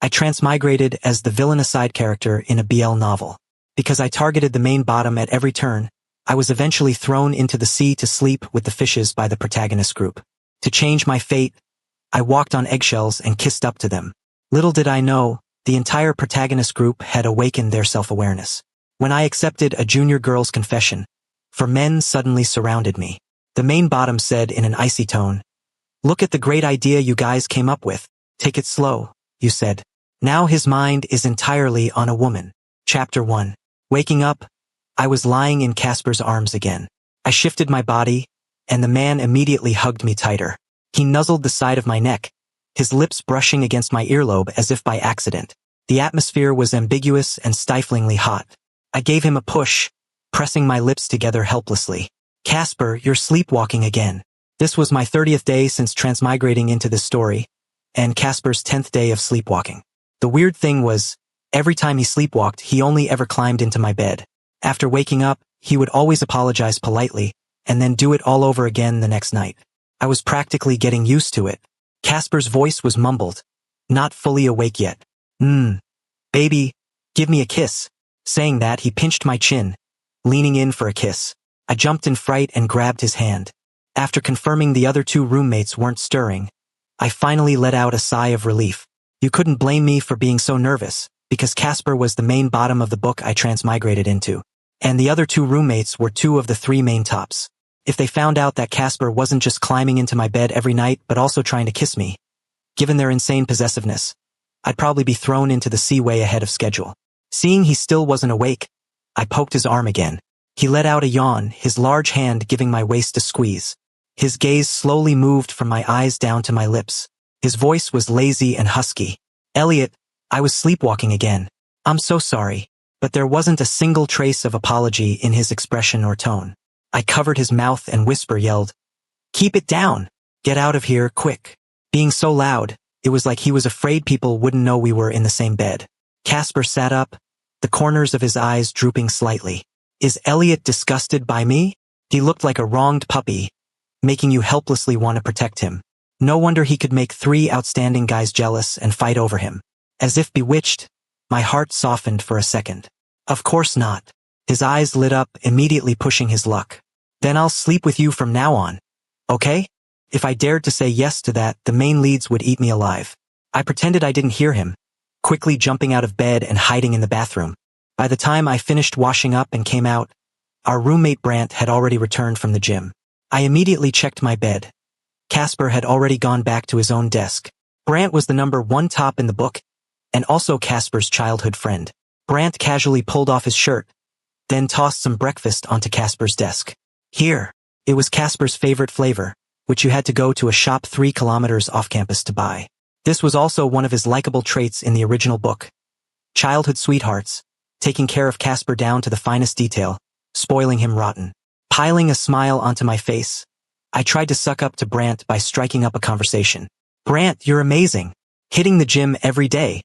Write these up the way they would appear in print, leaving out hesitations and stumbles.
I transmigrated as the villainous side character in a BL novel. Because I targeted the main bottom at every turn, I was eventually thrown into the sea to sleep with the fishes by the protagonist group. To change my fate, I walked on eggshells and kissed up to them. Little did I know, the entire protagonist group had awakened their self-awareness. When I accepted a junior girl's confession, 4 men suddenly surrounded me. The main bottom said in an icy tone, "Look at the great idea you guys came up with. Take it slow," you said. Now his mind is entirely on a woman. Chapter 1. Waking up, I was lying in Casper's arms again. I shifted my body, and the man immediately hugged me tighter. He nuzzled the side of my neck, his lips brushing against my earlobe as if by accident. The atmosphere was ambiguous and stiflingly hot. I gave him a push, pressing my lips together helplessly. "Casper, you're sleepwalking again." This was my 30th day since transmigrating into this story, and Casper's 10th day of sleepwalking. The weird thing was, every time he sleepwalked, he only ever climbed into my bed. After waking up, he would always apologize politely, and then do it all over again the next night. I was practically getting used to it. Casper's voice was mumbled, not fully awake yet. Baby, give me a kiss." Saying that, he pinched my chin, leaning in for a kiss. I jumped in fright and grabbed his hand. After confirming the other 2 roommates weren't stirring, I finally let out a sigh of relief. You couldn't blame me for being so nervous, because Casper was the main bottom of the book I transmigrated into, and the other 2 roommates were 2 of the 3 main tops. If they found out that Casper wasn't just climbing into my bed every night but also trying to kiss me, given their insane possessiveness, I'd probably be thrown into the sea way ahead of schedule. Seeing he still wasn't awake, I poked his arm again. He let out a yawn, his large hand giving my waist a squeeze. His gaze slowly moved from my eyes down to my lips. His voice was lazy and husky. "Elliot, I was sleepwalking again. I'm so sorry." But there wasn't a single trace of apology in his expression or tone. I covered his mouth and yelled, "Keep it down! Get out of here, quick!" Being so loud, it was like he was afraid people wouldn't know we were in the same bed. Casper sat up, the corners of his eyes drooping slightly. "Is Elliot disgusted by me?" He looked like a wronged puppy, making you helplessly want to protect him. No wonder he could make 3 outstanding guys jealous and fight over him. As if bewitched, my heart softened for a second. Of course not. His eyes lit up, immediately pushing his luck. "Then I'll sleep with you from now on. Okay?" If I dared to say yes to that, the main leads would eat me alive. I pretended I didn't hear him, quickly jumping out of bed and hiding in the bathroom. By the time I finished washing up and came out, our roommate Brant had already returned from the gym. I immediately checked my bed. Casper had already gone back to his own desk. Brant was the number 1 top in the book, and also Casper's childhood friend. Brant casually pulled off his shirt, then tossed some breakfast onto Casper's desk. "Here." It was Casper's favorite flavor, which you had to go to a shop 3 kilometers off campus to buy. This was also one of his likable traits in the original book. Childhood sweethearts, taking care of Casper down to the finest detail, spoiling him rotten. Piling a smile onto my face, I tried to suck up to Brant by striking up a conversation. "Brant, you're amazing. Hitting the gym every day.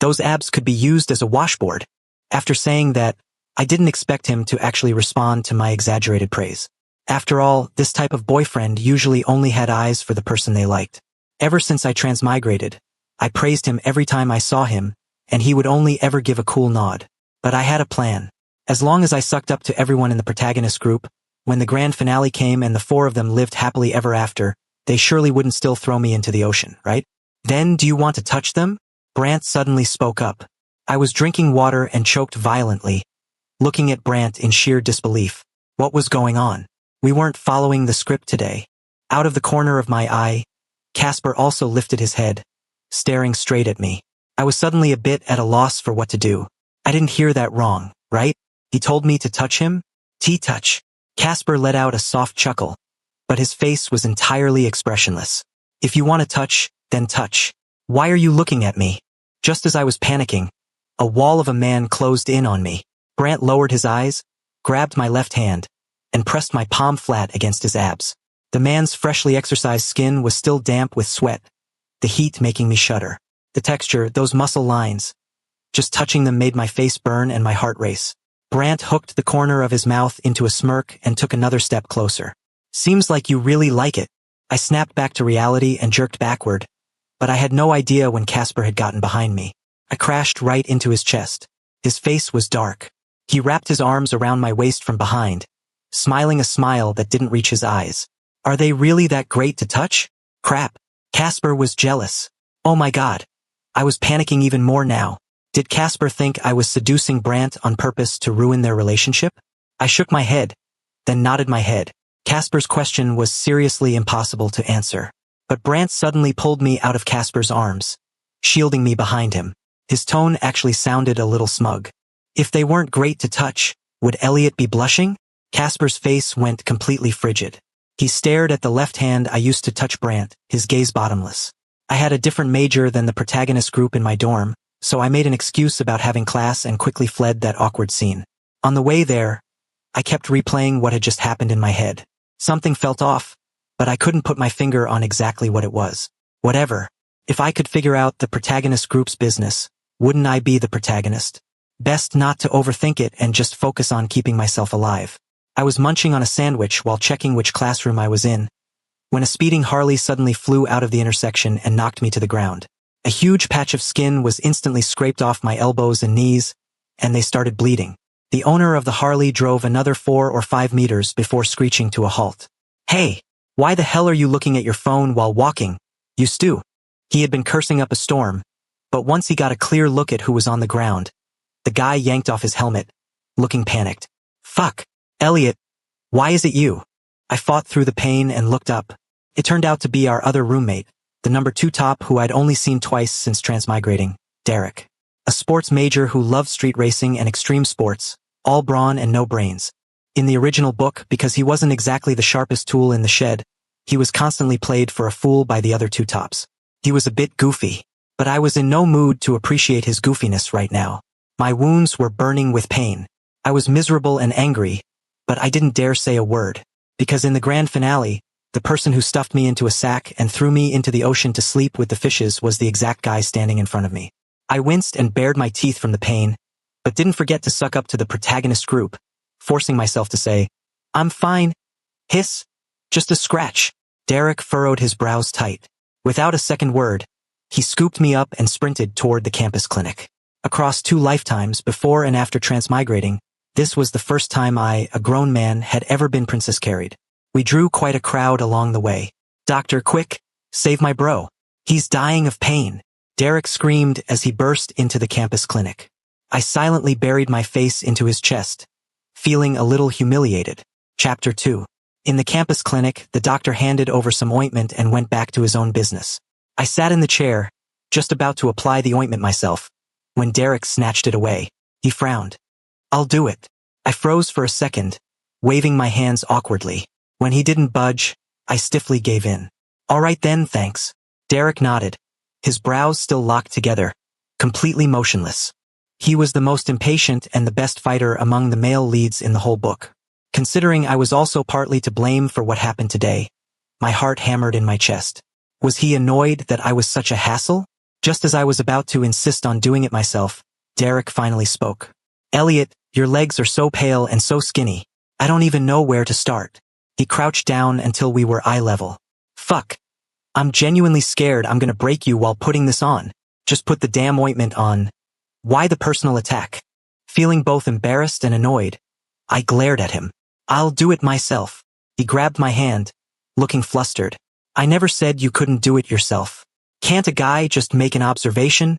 Those abs could be used as a washboard." After saying that, I didn't expect him to actually respond to my exaggerated praise. After all, this type of boyfriend usually only had eyes for the person they liked. Ever since I transmigrated, I praised him every time I saw him, and he would only ever give a cool nod. But I had a plan. As long as I sucked up to everyone in the protagonist group, when the grand finale came and the 4 of them lived happily ever after, they surely wouldn't still throw me into the ocean, right? "Then do you want to touch them?" Brant suddenly spoke up. I was drinking water and choked violently, looking at Brant in sheer disbelief. What was going on? We weren't following the script today. Out of the corner of my eye, Casper also lifted his head, staring straight at me. I was suddenly a bit at a loss for what to do. I didn't hear that wrong, right? He told me to touch him? T-touch. Casper let out a soft chuckle, but his face was entirely expressionless. "If you want to touch, then touch. Why are you looking at me?" Just as I was panicking, a wall of a man closed in on me. Brant lowered his eyes, grabbed my left hand, and pressed my palm flat against his abs. The man's freshly exercised skin was still damp with sweat, the heat making me shudder. The texture, those muscle lines, just touching them made my face burn and my heart race. Brant hooked the corner of his mouth into a smirk and took another step closer. "Seems like you really like it." I snapped back to reality and jerked backward, but I had no idea when Casper had gotten behind me. I crashed right into his chest. His face was dark. He wrapped his arms around my waist from behind, smiling a smile that didn't reach his eyes. Are they really that great to touch? Crap. Casper was jealous. Oh my god. I was panicking even more now. Did Casper think I was seducing Brant on purpose to ruin their relationship? I shook my head, then nodded my head. Casper's question was seriously impossible to answer. But Brant suddenly pulled me out of Casper's arms, shielding me behind him. His tone actually sounded a little smug. If they weren't great to touch, would Elliot be blushing? Casper's face went completely frigid. He stared at the left hand I used to touch Brant, his gaze bottomless. I had a different major than the protagonist group in my dorm, so I made an excuse about having class and quickly fled that awkward scene. On the way there, I kept replaying what had just happened in my head. Something felt off, but I couldn't put my finger on exactly what it was. Whatever. If I could figure out the protagonist group's business, wouldn't I be the protagonist? Best not to overthink it and just focus on keeping myself alive. I was munching on a sandwich while checking which classroom I was in, when a speeding Harley suddenly flew out of the intersection and knocked me to the ground. A huge patch of skin was instantly scraped off my elbows and knees, and they started bleeding. The owner of the Harley drove another 4 or 5 meters before screeching to a halt. Hey, why the hell are you looking at your phone while walking, you stew? He had been cursing up a storm, but once he got a clear look at who was on the ground, the guy yanked off his helmet, looking panicked. Fuck. Elliot, why is it you? I fought through the pain and looked up. It turned out to be our other roommate, the number 2 top who I'd only seen twice since transmigrating, Derek. A sports major who loved street racing and extreme sports, all brawn and no brains. In the original book, because he wasn't exactly the sharpest tool in the shed, he was constantly played for a fool by the other 2 tops. He was a bit goofy, but I was in no mood to appreciate his goofiness right now. My wounds were burning with pain. I was miserable and angry, but I didn't dare say a word, because in the grand finale, the person who stuffed me into a sack and threw me into the ocean to sleep with the fishes was the exact guy standing in front of me. I winced and bared my teeth from the pain, but didn't forget to suck up to the protagonist group, forcing myself to say, I'm fine. Hiss. Just a scratch. Derek furrowed his brows tight. Without a second word, he scooped me up and sprinted toward the campus clinic. Across 2 lifetimes before and after transmigrating, this was the first time I, a grown man, had ever been princess carried. We drew quite a crowd along the way. Doctor, quick, save my bro. He's dying of pain. Derek screamed as he burst into the campus clinic. I silently buried my face into his chest, feeling a little humiliated. Chapter 2. In the campus clinic, the doctor handed over some ointment and went back to his own business. I sat in the chair, just about to apply the ointment myself, when Derek snatched it away. He frowned. I'll do it. I froze for a second, waving my hands awkwardly. When he didn't budge, I stiffly gave in. All right then, thanks. Derek nodded, his brows still locked together, completely motionless. He was the most impatient and the best fighter among the male leads in the whole book. Considering I was also partly to blame for what happened today, my heart hammered in my chest. Was he annoyed that I was such a hassle? Just as I was about to insist on doing it myself, Derek finally spoke. Elliot, your legs are so pale and so skinny. I don't even know where to start. He crouched down until we were eye level. Fuck. I'm genuinely scared I'm gonna break you while putting this on. Just put the damn ointment on. Why the personal attack? Feeling both embarrassed and annoyed, I glared at him. I'll do it myself. He grabbed my hand, looking flustered. I never said you couldn't do it yourself. Can't a guy just make an observation?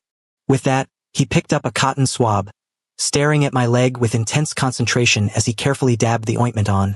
With that, he picked up a cotton swab, staring at my leg with intense concentration as he carefully dabbed the ointment on,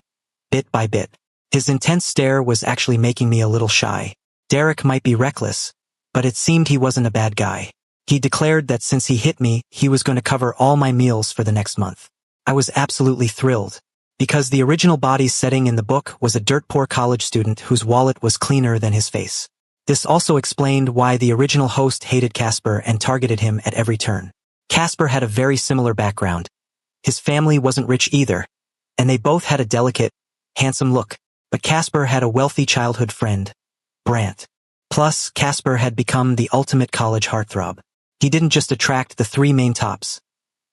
bit by bit. His intense stare was actually making me a little shy. Derek might be reckless, but it seemed he wasn't a bad guy. He declared that since he hit me, he was going to cover all my meals for the next month. I was absolutely thrilled, because the original body setting in the book was a dirt-poor college student whose wallet was cleaner than his face. This also explained why the original host hated Casper and targeted him at every turn. Casper had a very similar background. His family wasn't rich either, and they both had a delicate, handsome look, but Casper had a wealthy childhood friend, Brant. Plus, Casper had become the ultimate college heartthrob. He didn't just attract the 3 main tops.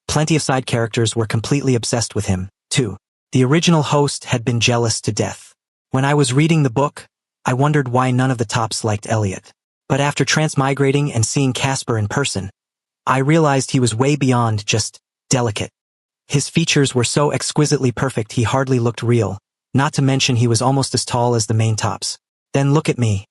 Plenty of side characters were completely obsessed with him, too. The original host had been jealous to death. When I was reading the book, I wondered why none of the tops liked Elliot. But after transmigrating and seeing Casper in person, I realized he was way beyond just delicate. His features were so exquisitely perfect he hardly looked real, not to mention he was almost as tall as the main tops. Then look at me.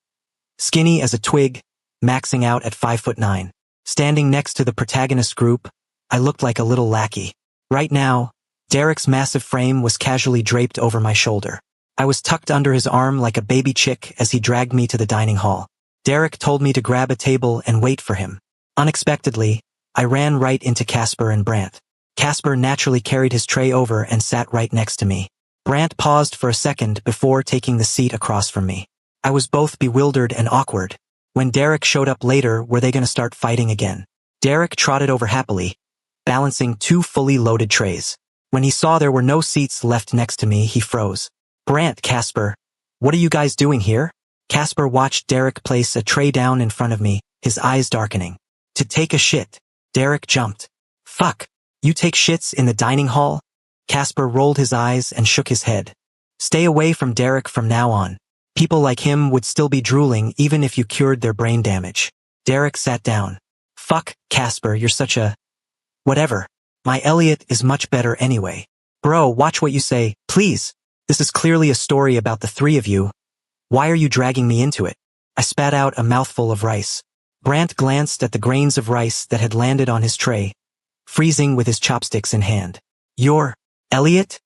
Skinny as a twig, maxing out at 5'9". Standing next to the protagonist group, I looked like a little lackey. Right now, Derek's massive frame was casually draped over my shoulder. I was tucked under his arm like a baby chick as he dragged me to the dining hall. Derek told me to grab a table and wait for him. Unexpectedly, I ran right into Casper and Brant. Casper naturally carried his tray over and sat right next to me. Brant paused for a second before taking the seat across from me. I was both bewildered and awkward. When Derek showed up later, were they going to start fighting again? Derek trotted over happily, balancing 2 fully loaded trays. When he saw there were no seats left next to me, he froze. Brant, Casper, what are you guys doing here? Casper watched Derek place a tray down in front of me, his eyes darkening. To take a shit. Derek jumped. Fuck, you take shits in the dining hall? Casper rolled his eyes and shook his head. Stay away from Derek from now on. People like him would still be drooling even if you cured their brain damage. Derek sat down. Fuck, Casper, you're such a... Whatever. My Elliot is much better anyway. Bro, watch what you say, please. This is clearly a story about the 3 of you. Why are you dragging me into it? I spat out a mouthful of rice. Brant glanced at the grains of rice that had landed on his tray, freezing with his chopsticks in hand. You're... Elliot?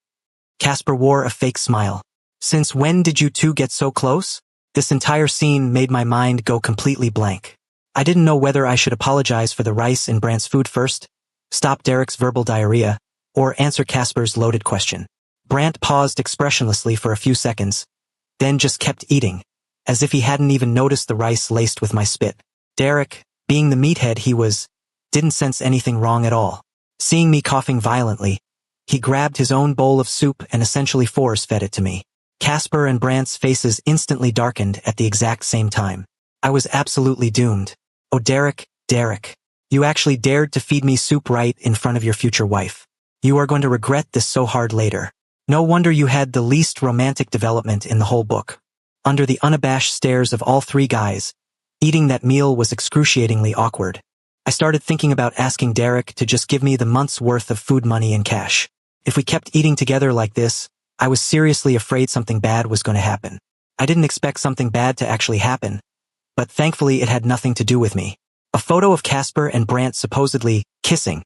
Casper wore a fake smile. Since when did you 2 get so close? This entire scene made my mind go completely blank. I didn't know whether I should apologize for the rice in Brant's food first, stop Derek's verbal diarrhea, or answer Casper's loaded question. Brant paused expressionlessly for a few seconds, then just kept eating, as if he hadn't even noticed the rice laced with my spit. Derek, being the meathead he was, didn't sense anything wrong at all. Seeing me coughing violently, he grabbed his own bowl of soup and essentially force-fed it to me. Casper and Brant's faces instantly darkened at the exact same time. I was absolutely doomed. Oh, Derek, you actually dared to feed me soup right in front of your future wife. You are going to regret this so hard later. No wonder you had the least romantic development in the whole book. Under the unabashed stares of all 3 guys, eating that meal was excruciatingly awkward. I started thinking about asking Derek to just give me the month's worth of food money in cash. If we kept eating together like this, I was seriously afraid something bad was going to happen. I didn't expect something bad to actually happen, but thankfully it had nothing to do with me. A photo of Casper and Brant supposedly kissing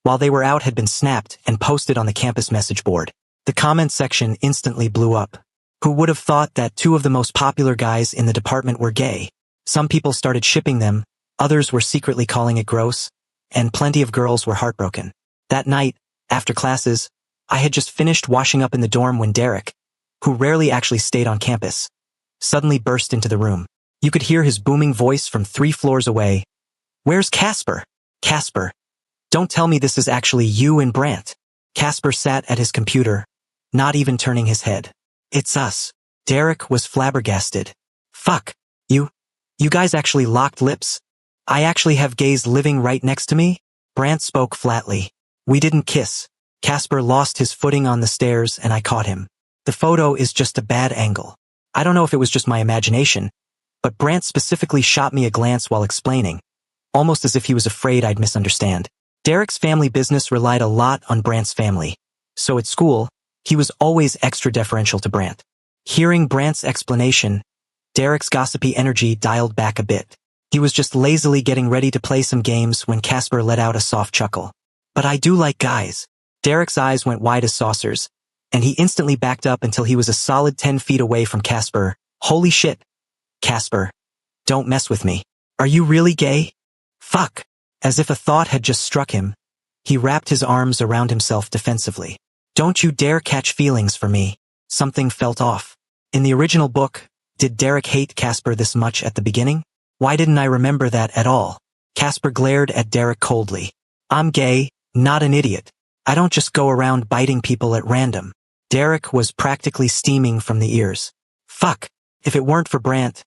while they were out had been snapped and posted on the campus message board. The comment section instantly blew up. Who would have thought that 2 of the most popular guys in the department were gay? Some people started shipping them, others were secretly calling it gross, and plenty of girls were heartbroken. That night, after classes, I had just finished washing up in the dorm when Derek, who rarely actually stayed on campus, suddenly burst into the room. You could hear his booming voice from 3 floors away. Where's Casper? Casper, don't tell me this is actually you and Brant. Casper sat at his computer, not even turning his head. It's us. Derek was flabbergasted. Fuck, you guys actually locked lips? I actually have gays living right next to me? Brant spoke flatly. We didn't kiss. Casper lost his footing on the stairs and I caught him. The photo is just a bad angle. I don't know if it was just my imagination, but Brant specifically shot me a glance while explaining, almost as if he was afraid I'd misunderstand. Derek's family business relied a lot on Brant's family, so at school, he was always extra deferential to Brant. Hearing Brant's explanation, Derek's gossipy energy dialed back a bit. He was just lazily getting ready to play some games when Casper let out a soft chuckle. But I do like guys. Derek's eyes went wide as saucers, and he instantly backed up until he was a solid 10 feet away from Casper. Holy shit. Casper, don't mess with me. Are you really gay? Fuck. As if a thought had just struck him, he wrapped his arms around himself defensively. Don't you dare catch feelings for me. Something felt off. In the original book, did Derek hate Casper this much at the beginning? Why didn't I remember that at all? Casper glared at Derek coldly. I'm gay, not an idiot. I don't just go around biting people at random. Derek was practically steaming from the ears. Fuck. If it weren't for Brant,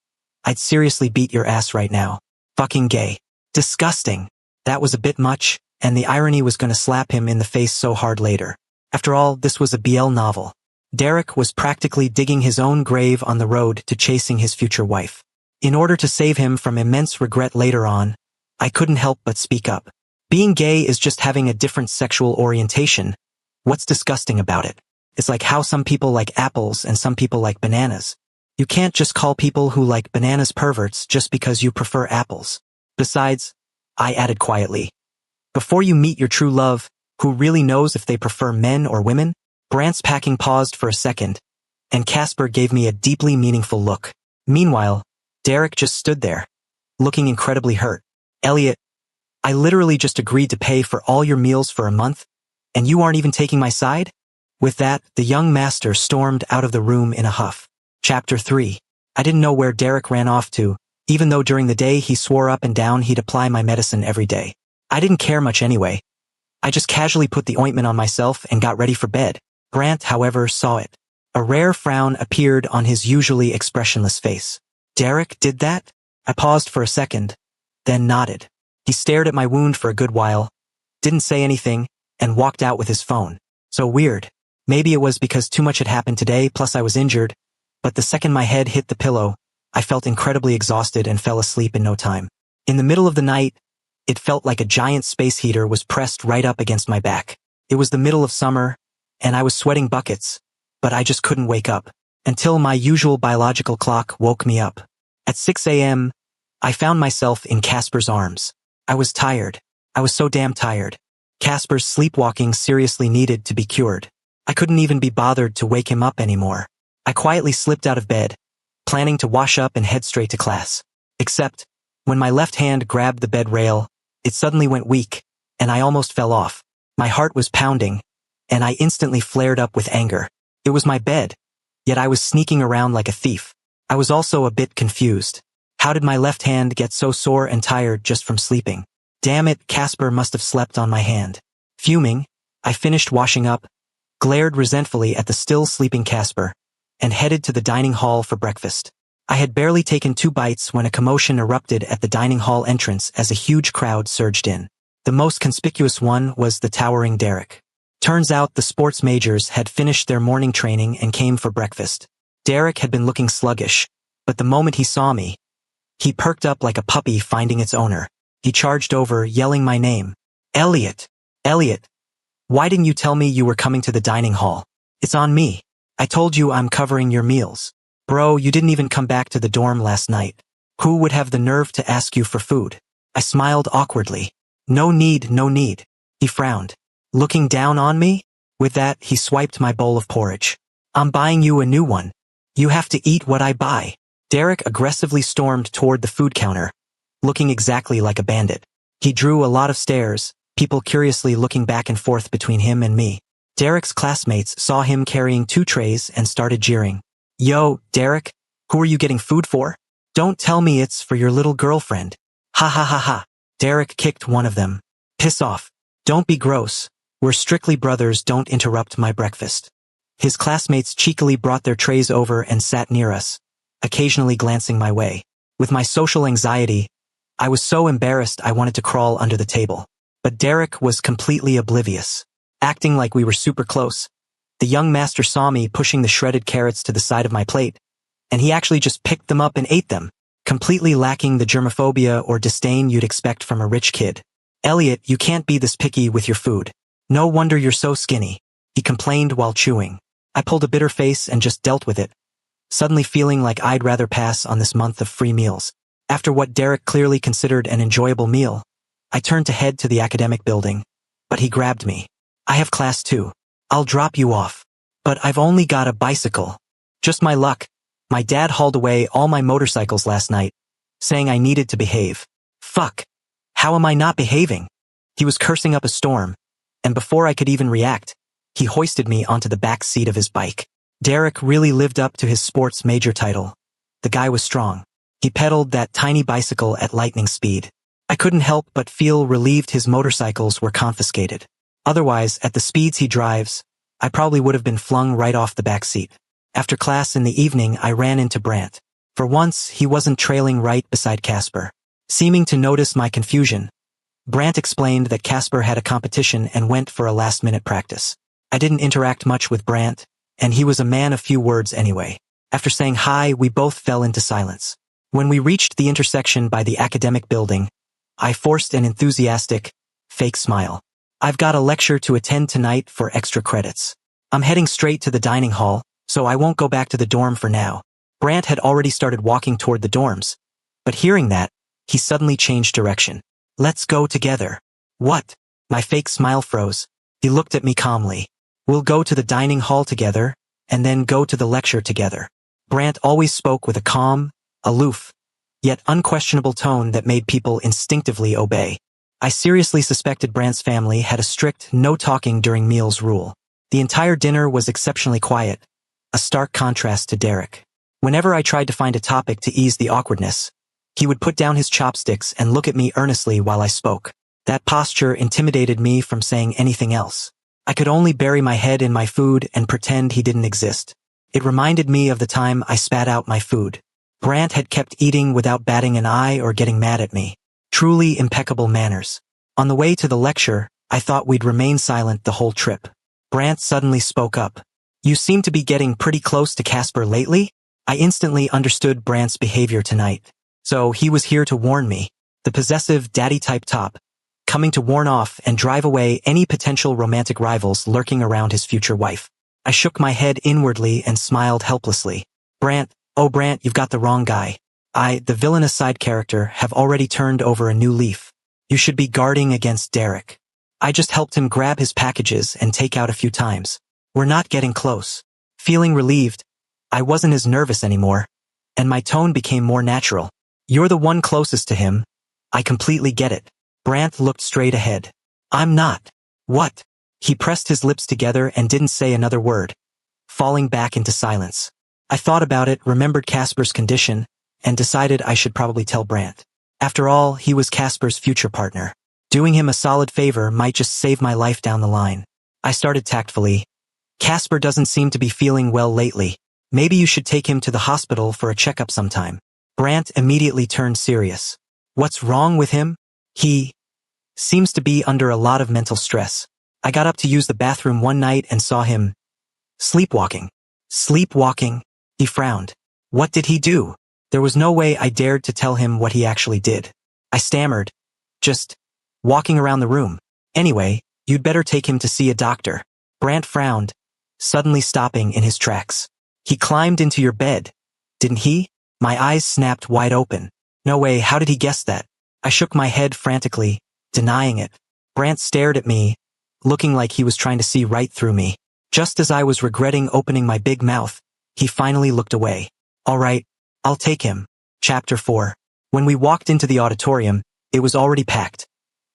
I'd seriously beat your ass right now. Fucking gay. Disgusting. That was a bit much, and the irony was going to slap him in the face so hard later. After all, this was a BL novel. Derek was practically digging his own grave on the road to chasing his future wife. In order to save him from immense regret later on, I couldn't help but speak up. Being gay is just having a different sexual orientation. What's disgusting about it? It's like how some people like apples and some people like bananas. You can't just call people who like bananas perverts just because you prefer apples. Besides, I added quietly, before you meet your true love, who really knows if they prefer men or women? Brant's packing paused for a second, and Casper gave me a deeply meaningful look. Meanwhile, Derek just stood there, looking incredibly hurt. Elliot, I literally just agreed to pay for all your meals for a month, and you aren't even taking my side? With that, the young master stormed out of the room in a huff. Chapter 3. I didn't know where Derek ran off to, even though during the day he swore up and down he'd apply my medicine every day. I didn't care much anyway. I just casually put the ointment on myself and got ready for bed. Brant, however, saw it. A rare frown appeared on his usually expressionless face. Derek did that? I paused for a second, then nodded. He stared at my wound for a good while, didn't say anything, and walked out with his phone. So weird. Maybe it was because too much had happened today, plus I was injured, but the second my head hit the pillow, I felt incredibly exhausted and fell asleep in no time. In the middle of the night, it felt like a giant space heater was pressed right up against my back. It was the middle of summer, and I was sweating buckets, but I just couldn't wake up, until my usual biological clock woke me up. At 6 a.m., I found myself in Casper's arms. I was tired. I was so damn tired. Casper's sleepwalking seriously needed to be cured. I couldn't even be bothered to wake him up anymore. I quietly slipped out of bed, planning to wash up and head straight to class. Except, when my left hand grabbed the bed rail, it suddenly went weak, and I almost fell off. My heart was pounding, and I instantly flared up with anger. It was my bed, yet I was sneaking around like a thief. I was also a bit confused. How did my left hand get so sore and tired just from sleeping? Damn it, Casper must have slept on my hand. Fuming, I finished washing up, glared resentfully at the still sleeping Casper, and headed to the dining hall for breakfast. I had barely taken 2 bites when a commotion erupted at the dining hall entrance as a huge crowd surged in. The most conspicuous one was the towering Derek. Turns out the sports majors had finished their morning training and came for breakfast. Derek had been looking sluggish, but the moment he saw me, he perked up like a puppy finding its owner. He charged over, yelling my name. Elliot! Elliot! Why didn't you tell me you were coming to the dining hall? It's on me. I told you I'm covering your meals. Bro, you didn't even come back to the dorm last night. Who would have the nerve to ask you for food? I smiled awkwardly. No need, no need. He frowned. Looking down on me? With that, he swiped my bowl of porridge. I'm buying you a new one. You have to eat what I buy. Derek aggressively stormed toward the food counter, looking exactly like a bandit. He drew a lot of stares, people curiously looking back and forth between him and me. Derek's classmates saw him carrying 2 trays and started jeering. Yo, Derek, who are you getting food for? Don't tell me it's for your little girlfriend. Ha ha ha ha. Derek kicked one of them. Piss off. Don't be gross. We're strictly brothers, don't interrupt my breakfast. His classmates cheekily brought their trays over and sat near us, occasionally glancing my way. With my social anxiety, I was so embarrassed I wanted to crawl under the table. But Derek was completely oblivious. Acting like we were super close, the young master saw me pushing the shredded carrots to the side of my plate, and he actually just picked them up and ate them, completely lacking the germophobia or disdain you'd expect from a rich kid. Elliot, you can't be this picky with your food. No wonder you're so skinny, he complained while chewing. I pulled a bitter face and just dealt with it, suddenly feeling like I'd rather pass on this month of free meals. After what Derek clearly considered an enjoyable meal, I turned to head to the academic building, but he grabbed me. I have class too. I'll drop you off. But I've only got a bicycle. Just my luck. My dad hauled away all my motorcycles last night, saying I needed to behave. Fuck. How am I not behaving? He was cursing up a storm, and before I could even react, he hoisted me onto the back seat of his bike. Derek really lived up to his sports major title. The guy was strong. He pedaled that tiny bicycle at lightning speed. I couldn't help but feel relieved his motorcycles were confiscated. Otherwise, at the speeds he drives, I probably would have been flung right off the back seat. After class in the evening, I ran into Brant. For once, he wasn't trailing right beside Casper. Seeming to notice my confusion, Brant explained that Casper had a competition and went for a last-minute practice. I didn't interact much with Brant, and he was a man of few words anyway. After saying hi, we both fell into silence. When we reached the intersection by the academic building, I forced an enthusiastic, fake smile. I've got a lecture to attend tonight for extra credits. I'm heading straight to the dining hall, so I won't go back to the dorm for now. Brant had already started walking toward the dorms, but hearing that, he suddenly changed direction. Let's go together. What? My fake smile froze. He looked at me calmly. We'll go to the dining hall together, and then go to the lecture together. Brant always spoke with a calm, aloof, yet unquestionable tone that made people instinctively obey. I seriously suspected Brant's family had a strict no-talking during meals rule. The entire dinner was exceptionally quiet, a stark contrast to Derek. Whenever I tried to find a topic to ease the awkwardness, he would put down his chopsticks and look at me earnestly while I spoke. That posture intimidated me from saying anything else. I could only bury my head in my food and pretend he didn't exist. It reminded me of the time I spat out my food. Brant had kept eating without batting an eye or getting mad at me. Truly impeccable manners. On the way to the lecture, I thought we'd remain silent the whole trip. Brant suddenly spoke up. You seem to be getting pretty close to Casper lately? I instantly understood Brant's behavior tonight. So he was here to warn me. The possessive daddy-type top, coming to warn off and drive away any potential romantic rivals lurking around his future wife. I shook my head inwardly and smiled helplessly. Brant, oh Brant, you've got the wrong guy. I, the villainous side character, have already turned over a new leaf. You should be guarding against Derek. I just helped him grab his packages and take out a few times. We're not getting close. Feeling relieved, I wasn't as nervous anymore, and my tone became more natural. You're the one closest to him. I completely get it. Brant looked straight ahead. I'm not. What? He pressed his lips together and didn't say another word, falling back into silence. I thought about it, remembered Casper's condition, and decided I should probably tell Brant. After all, he was Casper's future partner. Doing him a solid favor might just save my life down the line. I started tactfully. Casper doesn't seem to be feeling well lately. Maybe you should take him to the hospital for a checkup sometime. Brant immediately turned serious. What's wrong with him? He seems to be under a lot of mental stress. I got up to use the bathroom one night and saw him sleepwalking. Sleepwalking? He frowned. What did he do? There was no way I dared to tell him what he actually did. I stammered. Just walking around the room. Anyway, you'd better take him to see a doctor. Brant frowned, suddenly stopping in his tracks. He climbed into your bed, didn't he? My eyes snapped wide open. No way, how did he guess that? I shook my head frantically, denying it. Brant stared at me, looking like he was trying to see right through me. Just as I was regretting opening my big mouth, he finally looked away. All right, I'll take him. Chapter 4. When we walked into the auditorium, it was already packed.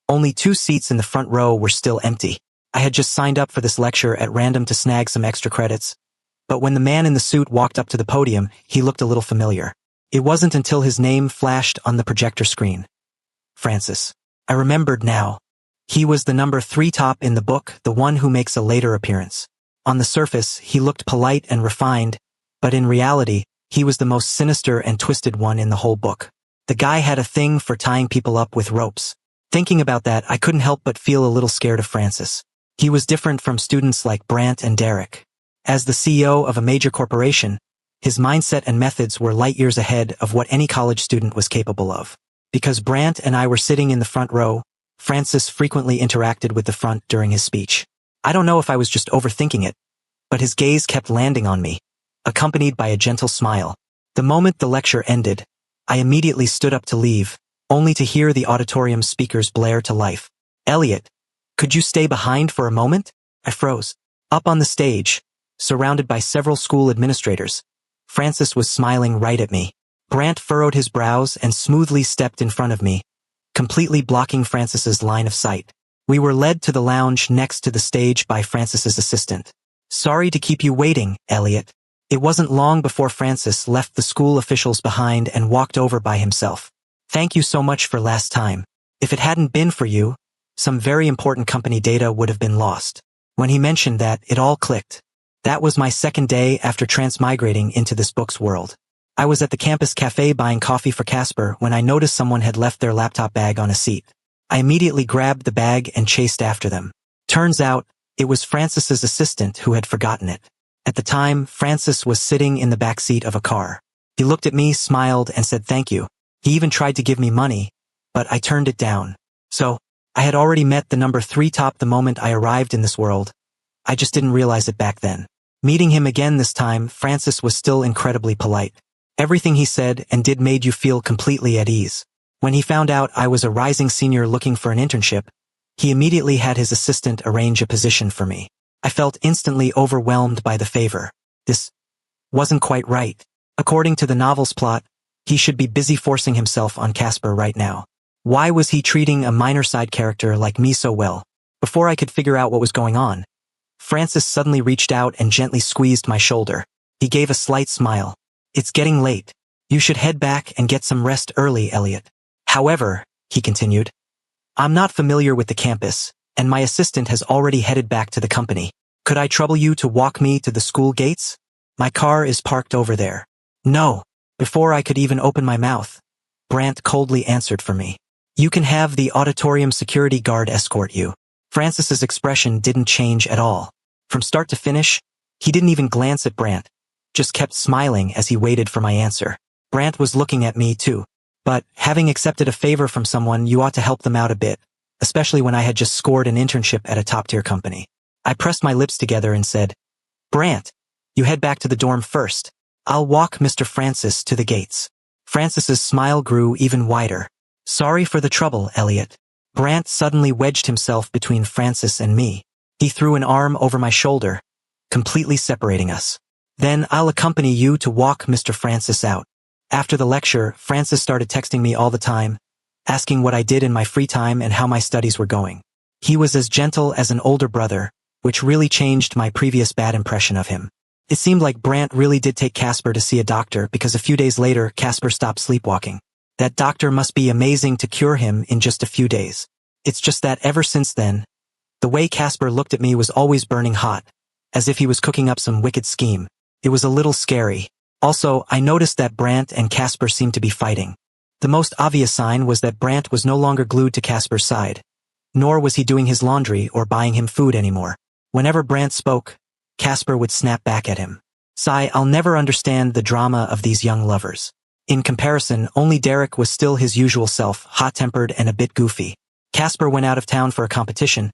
Only 2 seats in the front row were still empty. I had just signed up for this lecture at random to snag some extra credits. But when the man in the suit walked up to the podium, he looked a little familiar. It wasn't until his name flashed on the projector screen. Francis. I remembered now. He was the number 3 top in the book, the one who makes a later appearance. On the surface, he looked polite and refined, but in reality, he was the most sinister and twisted one in the whole book. The guy had a thing for tying people up with ropes. Thinking about that, I couldn't help but feel a little scared of Francis. He was different from students like Brant and Derek. As the CEO of a major corporation, his mindset and methods were light years ahead of what any college student was capable of. Because Brant and I were sitting in the front row, Francis frequently interacted with the front during his speech. I don't know if I was just overthinking it, but his gaze kept landing on me, accompanied by a gentle smile. The moment the lecture ended, I immediately stood up to leave, only to hear the auditorium's speakers blare to life. Elliot, could you stay behind for a moment? I froze. Up on the stage, surrounded by several school administrators, Francis was smiling right at me. Brant furrowed his brows and smoothly stepped in front of me, completely blocking Francis's line of sight. We were led to the lounge next to the stage by Francis's assistant. Sorry to keep you waiting, Elliot. It wasn't long before Francis left the school officials behind and walked over by himself. Thank you so much for last time. If it hadn't been for you, some very important company data would have been lost. When he mentioned that, it all clicked. That was my second day after transmigrating into this book's world. I was at the campus cafe buying coffee for Casper when I noticed someone had left their laptop bag on a seat. I immediately grabbed the bag and chased after them. Turns out, it was Francis's assistant who had forgotten it. At the time, Francis was sitting in the back seat of a car. He looked at me, smiled, and said thank you. He even tried to give me money, but I turned it down. So, I had already met the number 3 top the moment I arrived in this world. I just didn't realize it back then. Meeting him again this time, Francis was still incredibly polite. Everything he said and did made you feel completely at ease. When he found out I was a rising senior looking for an internship, he immediately had his assistant arrange a position for me. I felt instantly overwhelmed by the favor. This wasn't quite right. According to the novel's plot, he should be busy forcing himself on Casper right now. Why was he treating a minor side character like me so well? Before I could figure out what was going on, Francis suddenly reached out and gently squeezed my shoulder. He gave a slight smile. It's getting late. You should head back and get some rest early, Elliot. However, he continued, I'm not familiar with the campus, and my assistant has already headed back to the company. Could I trouble you to walk me to the school gates? My car is parked over there. No. Before I could even open my mouth, Brant coldly answered for me. You can have the auditorium security guard escort you. Francis's expression didn't change at all. From start to finish, he didn't even glance at Brant, just kept smiling as he waited for my answer. Brant was looking at me too. But, having accepted a favor from someone, you ought to help them out a bit, especially when I had just scored an internship at a top-tier company. I pressed my lips together and said, Brant, you head back to the dorm first. I'll walk Mr. Francis to the gates. Francis's smile grew even wider. Sorry for the trouble, Elliot. Brant suddenly wedged himself between Francis and me. He threw an arm over my shoulder, completely separating us. Then I'll accompany you to walk Mr. Francis out. After the lecture, Francis started texting me all the time, asking what I did in my free time and how my studies were going. He was as gentle as an older brother, which really changed my previous bad impression of him. It seemed like Brant really did take Casper to see a doctor because a few days later, Casper stopped sleepwalking. That doctor must be amazing to cure him in just a few days. It's just that ever since then, the way Casper looked at me was always burning hot, as if he was cooking up some wicked scheme. It was a little scary. Also, I noticed that Brant and Casper seemed to be fighting. The most obvious sign was that Brant was no longer glued to Casper's side, nor was he doing his laundry or buying him food anymore. Whenever Brant spoke, Casper would snap back at him. Sigh, I'll never understand the drama of these young lovers. In comparison, only Derek was still his usual self, hot-tempered and a bit goofy. Casper went out of town for a competition,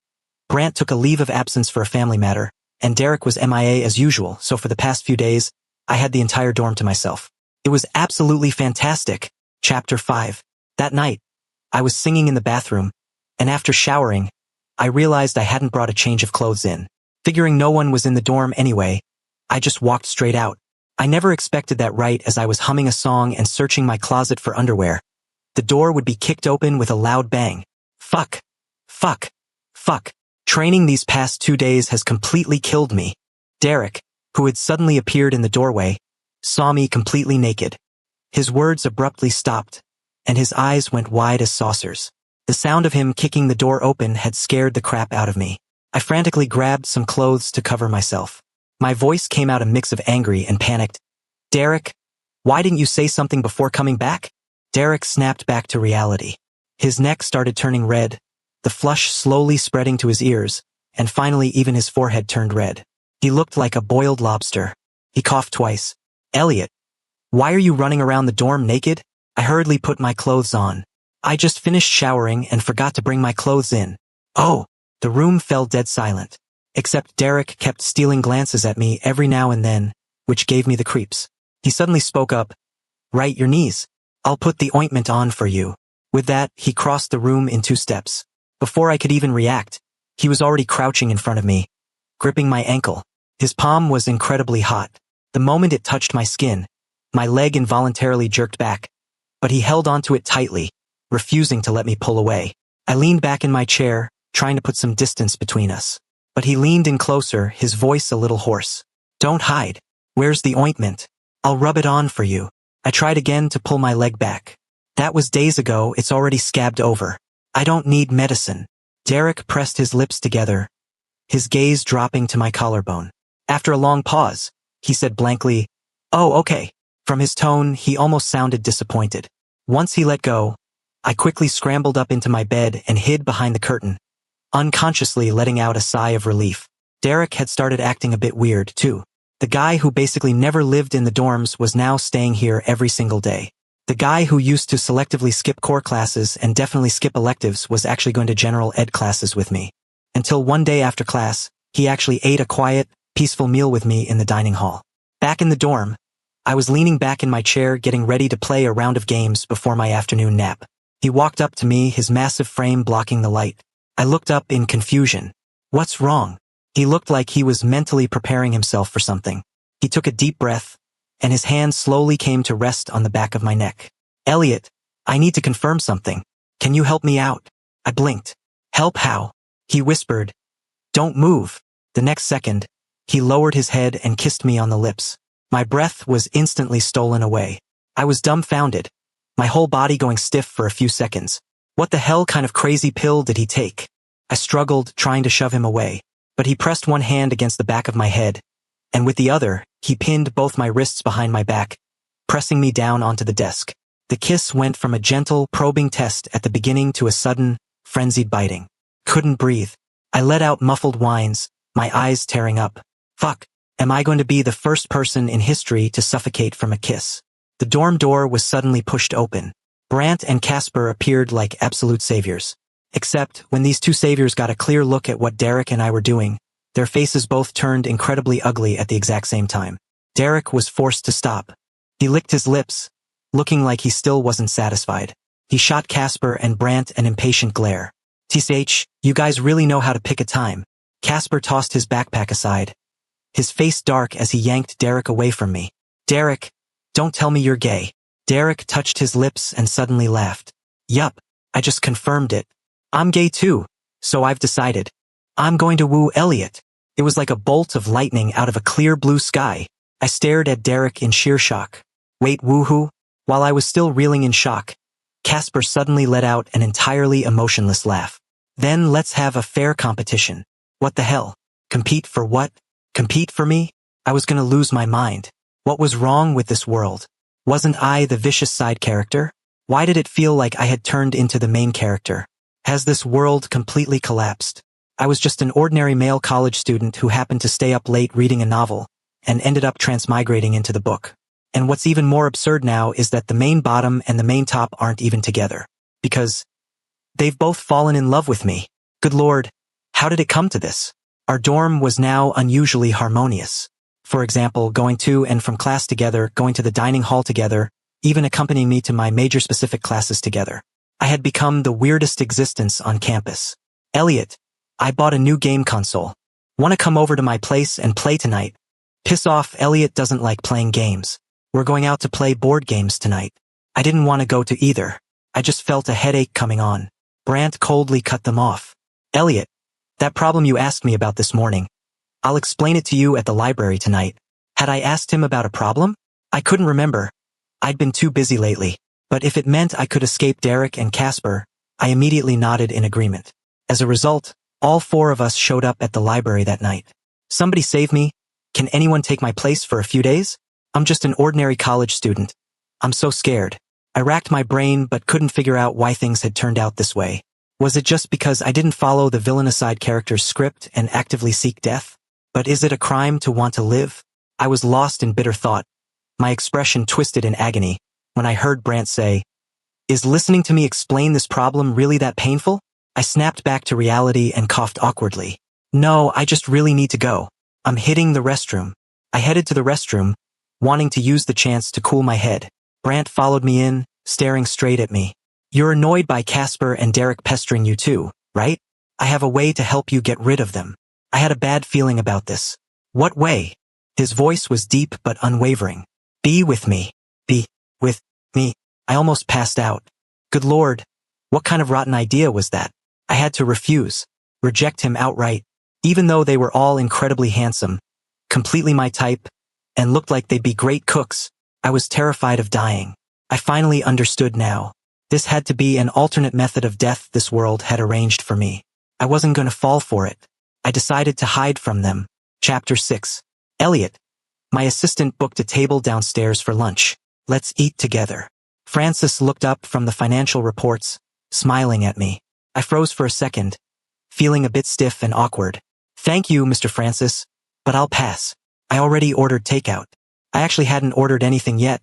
Brant took a leave of absence for a family matter, and Derek was MIA as usual, so for the past few days, I had the entire dorm to myself. It was absolutely fantastic. Chapter 5. That night, I was singing in the bathroom, and after showering, I realized I hadn't brought a change of clothes in. Figuring no one was in the dorm anyway, I just walked straight out. I never expected that right as I was humming a song and searching my closet for underwear. The door would be kicked open with a loud bang. Fuck. Fuck. Fuck. Training these past 2 days has completely killed me. Derek, who had suddenly appeared in the doorway, saw me completely naked. His words abruptly stopped, and his eyes went wide as saucers. The sound of him kicking the door open had scared the crap out of me. I frantically grabbed some clothes to cover myself. My voice came out a mix of angry and panicked. Derek, why didn't you say something before coming back? Derek snapped back to reality. His neck started turning red, the flush slowly spreading to his ears, and finally even his forehead turned red. He looked like a boiled lobster. He coughed twice. Elliot, why are you running around the dorm naked? I hurriedly put my clothes on. I just finished showering and forgot to bring my clothes in. Oh, the room fell dead silent. Except Derek kept stealing glances at me every now and then, which gave me the creeps. He suddenly spoke up. Right your knees. I'll put the ointment on for you. With that, he crossed the room in 2 steps. Before I could even react, he was already crouching in front of me, gripping my ankle. His palm was incredibly hot. The moment it touched my skin, my leg involuntarily jerked back, but he held onto it tightly, refusing to let me pull away. I leaned back in my chair, trying to put some distance between us. But he leaned in closer, his voice a little hoarse. Don't hide. Where's the ointment? I'll rub it on for you. I tried again to pull my leg back. That was days ago, it's already scabbed over. I don't need medicine. Derek pressed his lips together, his gaze dropping to my collarbone. After a long pause, he said blankly, Oh, okay. From his tone, he almost sounded disappointed. Once he let go, I quickly scrambled up into my bed and hid behind the curtain, unconsciously letting out a sigh of relief. Derek had started acting a bit weird, too. The guy who basically never lived in the dorms was now staying here every single day. The guy who used to selectively skip core classes and definitely skip electives was actually going to general ed classes with me. Until one day after class, he actually ate a quiet, peaceful meal with me in the dining hall. Back in the dorm, I was leaning back in my chair getting ready to play a round of games before my afternoon nap. He walked up to me, his massive frame blocking the light. I looked up in confusion. What's wrong? He looked like he was mentally preparing himself for something. He took a deep breath, and his hand slowly came to rest on the back of my neck. Elliot, I need to confirm something. Can you help me out? I blinked. Help how? He whispered. Don't move. The next second, he lowered his head and kissed me on the lips. My breath was instantly stolen away. I was dumbfounded, my whole body going stiff for a few seconds. What the hell kind of crazy pill did he take? I struggled, trying to shove him away, but he pressed one hand against the back of my head, and with the other, he pinned both my wrists behind my back, pressing me down onto the desk. The kiss went from a gentle, probing test at the beginning to a sudden, frenzied biting. Couldn't breathe. I let out muffled whines, my eyes tearing up. Fuck, am I going to be the first person in history to suffocate from a kiss? The dorm door was suddenly pushed open. Brandt and Casper appeared like absolute saviors. Except, when these two saviors got a clear look at what Derek and I were doing, their faces both turned incredibly ugly at the exact same time. Derek was forced to stop. He licked his lips, looking like he still wasn't satisfied. He shot Casper and Brandt an impatient glare. "TCH, you guys really know how to pick a time." Casper tossed his backpack aside, his face dark as he yanked Derek away from me. "Derek, don't tell me you're gay." Derek touched his lips and suddenly laughed. "Yup, I just confirmed it. I'm gay too, so I've decided. I'm going to woo Elliot." It was like a bolt of lightning out of a clear blue sky. I stared at Derek in sheer shock. Wait, woohoo? While I was still reeling in shock, Casper suddenly let out an entirely emotionless laugh. "Then let's have a fair competition." What the hell? Compete for what? Compete for me? I was gonna lose my mind. What was wrong with this world? Wasn't I the vicious side character? Why did it feel like I had turned into the main character? Has this world completely collapsed? I was just an ordinary male college student who happened to stay up late reading a novel, and ended up transmigrating into the book. And what's even more absurd now is that the main bottom and the main top aren't even together. Because they've both fallen in love with me. Good Lord, how did it come to this? Our dorm was now unusually harmonious. For example, going to and from class together, going to the dining hall together, even accompanying me to my major-specific classes together. I had become the weirdest existence on campus. "Elliot, I bought a new game console. Wanna come over to my place and play tonight?" Piss off, Elliot doesn't like playing games. We're going out to play board games tonight. I didn't want to go to either. I just felt a headache coming on. Brandt coldly cut them off. "Elliot, that problem you asked me about this morning, I'll explain it to you at the library tonight." Had I asked him about a problem? I couldn't remember. I'd been too busy lately. But if it meant I could escape Derek and Casper, I immediately nodded in agreement. As a result, all four of us showed up at the library that night. "Somebody save me. Can anyone take my place for a few days? I'm just an ordinary college student. I'm so scared." I racked my brain but couldn't figure out why things had turned out this way. Was it just because I didn't follow the villainous-side character's script and actively seek death? But is it a crime to want to live? I was lost in bitter thought, my expression twisted in agony, when I heard Brandt say, "Is listening to me explain this problem really that painful?" I snapped back to reality and coughed awkwardly. "No, I just really need to go. I'm hitting the restroom." I headed to the restroom, wanting to use the chance to cool my head. Brandt followed me in, staring straight at me. "You're annoyed by Casper and Derek pestering you too, right? I have a way to help you get rid of them." I had a bad feeling about this. "What way?" His voice was deep but unwavering. "Be with me. Be with me." I almost passed out. Good Lord, what kind of rotten idea was that? I had to reject him outright, even though they were all incredibly handsome, completely my type, and looked like they'd be great cooks. I was terrified of dying. I finally understood now. This had to be an alternate method of death this world had arranged for me. I wasn't going to fall for it. I decided to hide from them. Chapter 6. Elliot. My assistant booked a table downstairs for lunch. "Let's eat together." Francis looked up from the financial reports, smiling at me. I froze for a second, feeling a bit stiff and awkward. "Thank you, Mr. Francis, but I'll pass. I already ordered takeout." I actually hadn't ordered anything yet,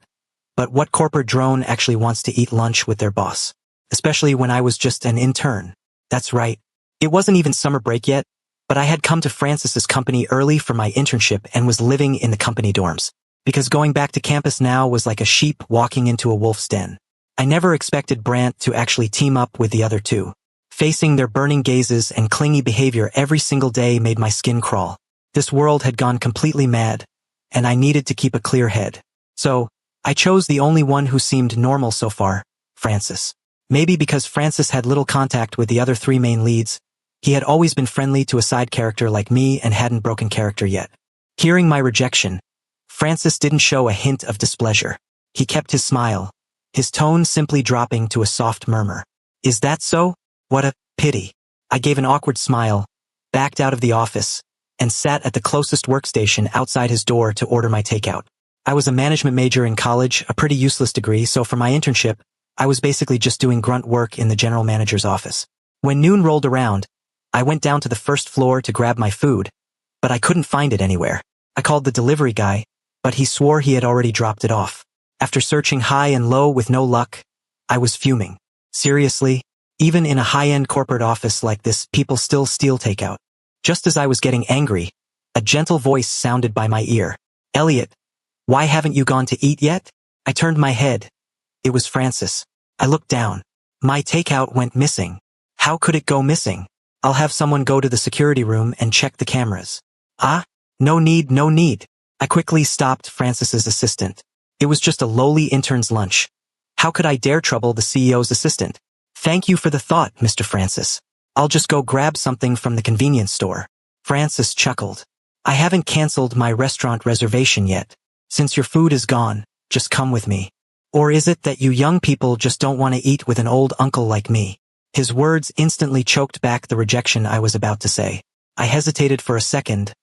But what corporate drone actually wants to eat lunch with their boss? Especially when I was just an intern. That's right. It wasn't even summer break yet, but I had come to Francis's company early for my internship and was living in the company dorms. Because going back to campus now was like a sheep walking into a wolf's den. I never expected Brant to actually team up with the other two. Facing their burning gazes and clingy behavior every single day made my skin crawl. This world had gone completely mad, and I needed to keep a clear head. So, I chose the only one who seemed normal so far, Francis. Maybe because Francis had little contact with the other three main leads, he had always been friendly to a side character like me and hadn't broken character yet. Hearing my rejection, Francis didn't show a hint of displeasure. He kept his smile, his tone simply dropping to a soft murmur. Is that so? What a pity. I gave an awkward smile, backed out of the office, and sat at the closest workstation outside his door to order my takeout. I was a management major in college, a pretty useless degree, so for my internship, I was basically just doing grunt work in the general manager's office. When noon rolled around, I went down to the first floor to grab my food, but I couldn't find it anywhere. I called the delivery guy, but he swore he had already dropped it off. After searching high and low with no luck, I was fuming. Seriously? Even in a high-end corporate office like this, people still steal takeout. Just as I was getting angry, a gentle voice sounded by my ear. Elliot, why haven't you gone to eat yet? I turned my head. It was Francis. I looked down. My takeout went missing. How could it go missing? I'll have someone go to the security room and check the cameras. Ah? No need, no need. I quickly stopped Francis's assistant. It was just a lowly intern's lunch. How could I dare trouble the CEO's assistant? Thank you for the thought, Mr. Francis. I'll just go grab something from the convenience store. Francis chuckled. I haven't canceled my restaurant reservation yet. Since your food is gone, just come with me. Or is it that you young people just don't want to eat with an old uncle like me? His words instantly choked back the rejection I was about to say. I hesitated for a second,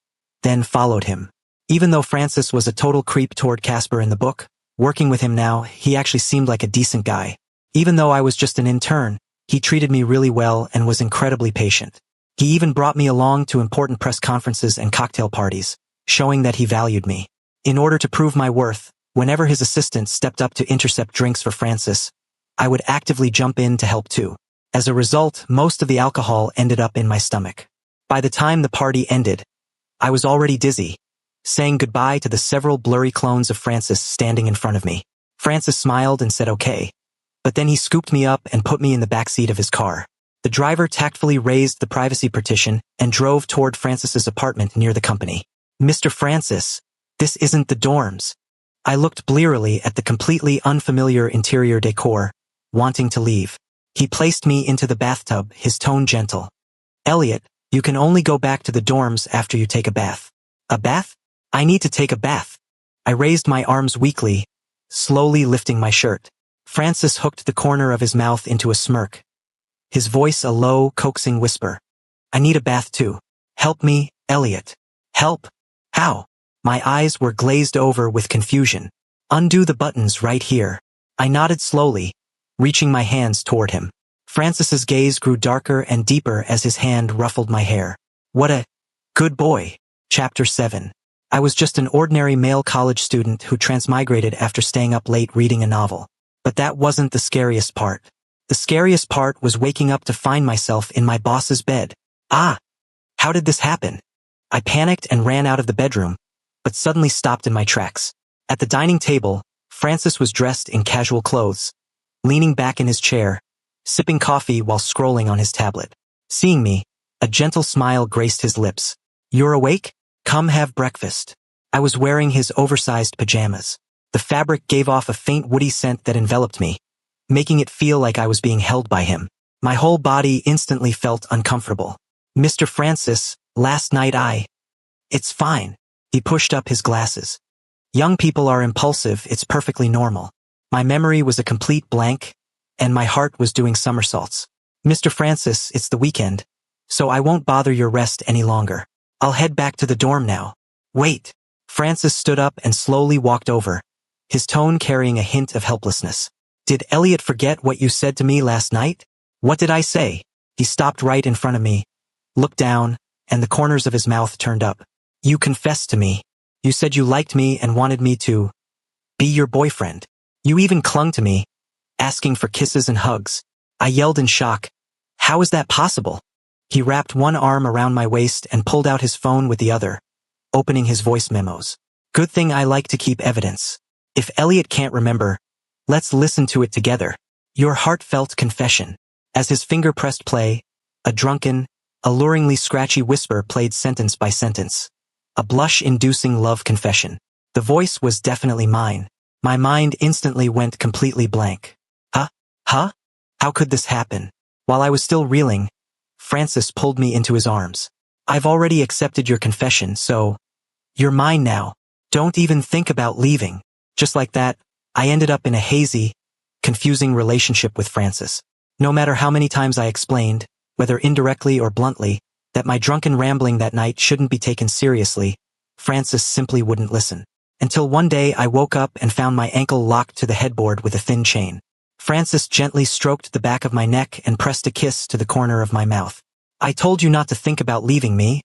then followed him. Even though Francis was a total creep toward Casper in the book, working with him now, he actually seemed like a decent guy. Even though I was just an intern, he treated me really well and was incredibly patient. He even brought me along to important press conferences and cocktail parties, showing that he valued me. In order to prove my worth, whenever his assistant stepped up to intercept drinks for Francis, I would actively jump in to help too. As a result, most of the alcohol ended up in my stomach. By the time the party ended, I was already dizzy, saying goodbye to the several blurry clones of Francis standing in front of me. Francis smiled and said okay. But then he scooped me up and put me in the backseat of his car. The driver tactfully raised the privacy partition and drove toward Francis's apartment near the company. Mr. Francis, this isn't the dorms. I looked blearily at the completely unfamiliar interior decor, wanting to leave. He placed me into the bathtub, his tone gentle. Elliot, you can only go back to the dorms after you take a bath. A bath? I need to take a bath. I raised my arms weakly, slowly lifting my shirt. Francis hooked the corner of his mouth into a smirk. His voice a low, coaxing whisper. I need a bath too. Help me, Elliot. Help? How? My eyes were glazed over with confusion. Undo the buttons right here. I nodded slowly, reaching my hands toward him. Francis's gaze grew darker and deeper as his hand ruffled my hair. What a good boy. Chapter 7. I was just an ordinary male college student who transmigrated after staying up late reading a novel. But that wasn't the scariest part. The scariest part was waking up to find myself in my boss's bed. Ah! How did this happen? I panicked and ran out of the bedroom, but suddenly stopped in my tracks. At the dining table, Francis was dressed in casual clothes, leaning back in his chair, sipping coffee while scrolling on his tablet. Seeing me, a gentle smile graced his lips. You're awake? Come have breakfast. I was wearing his oversized pajamas. The fabric gave off a faint woody scent that enveloped me, making it feel like I was being held by him. My whole body instantly felt uncomfortable. Mr. Francis, last night It's fine. He pushed up his glasses. Young people are impulsive, it's perfectly normal. My memory was a complete blank, and my heart was doing somersaults. Mr. Francis, it's the weekend, so I won't bother your rest any longer. I'll head back to the dorm now. Wait. Francis stood up and slowly walked over, his tone carrying a hint of helplessness. Did Elliot forget what you said to me last night? What did I say? He stopped right in front of me, looked down, and the corners of his mouth turned up. You confessed to me. You said you liked me and wanted me to be your boyfriend. You even clung to me, asking for kisses and hugs. I yelled in shock. How is that possible? He wrapped one arm around my waist and pulled out his phone with the other, opening his voice memos. Good thing I like to keep evidence. If Elliot can't remember, let's listen to it together. Your heartfelt confession. As his finger pressed play, a drunken, alluringly scratchy whisper played sentence by sentence. A blush-inducing love confession. The voice was definitely mine. My mind instantly went completely blank. Huh? How could this happen? While I was still reeling, Francis pulled me into his arms. I've already accepted your confession, so you're mine now. Don't even think about leaving. Just like that, I ended up in a hazy, confusing relationship with Francis. No matter how many times I explained, whether indirectly or bluntly, that my drunken rambling that night shouldn't be taken seriously, Francis simply wouldn't listen. Until one day I woke up and found my ankle locked to the headboard with a thin chain. Francis gently stroked the back of my neck and pressed a kiss to the corner of my mouth. I told you not to think about leaving me,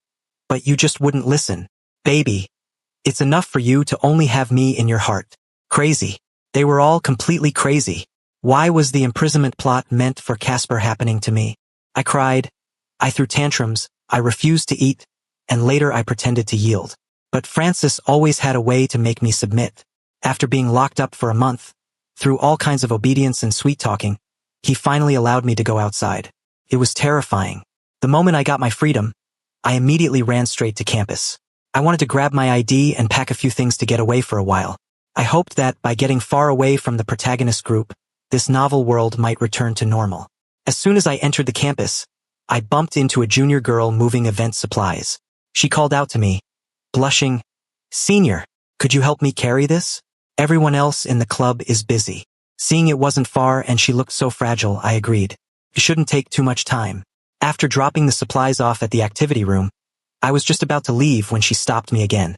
but you just wouldn't listen. Baby, it's enough for you to only have me in your heart. Crazy. They were all completely crazy. Why was the imprisonment plot meant for Casper happening to me? I cried. I threw tantrums. I refused to eat, and later I pretended to yield. But Francis always had a way to make me submit. After being locked up for a month, through all kinds of obedience and sweet-talking, he finally allowed me to go outside. It was terrifying. The moment I got my freedom, I immediately ran straight to campus. I wanted to grab my ID and pack a few things to get away for a while. I hoped that by getting far away from the protagonist group, this novel world might return to normal. As soon as I entered the campus, I bumped into a junior girl moving event supplies. She called out to me, blushing, "Senior, could you help me carry this? Everyone else in the club is busy." Seeing it wasn't far and she looked so fragile, I agreed. It shouldn't take too much time. After dropping the supplies off at the activity room, I was just about to leave when she stopped me again,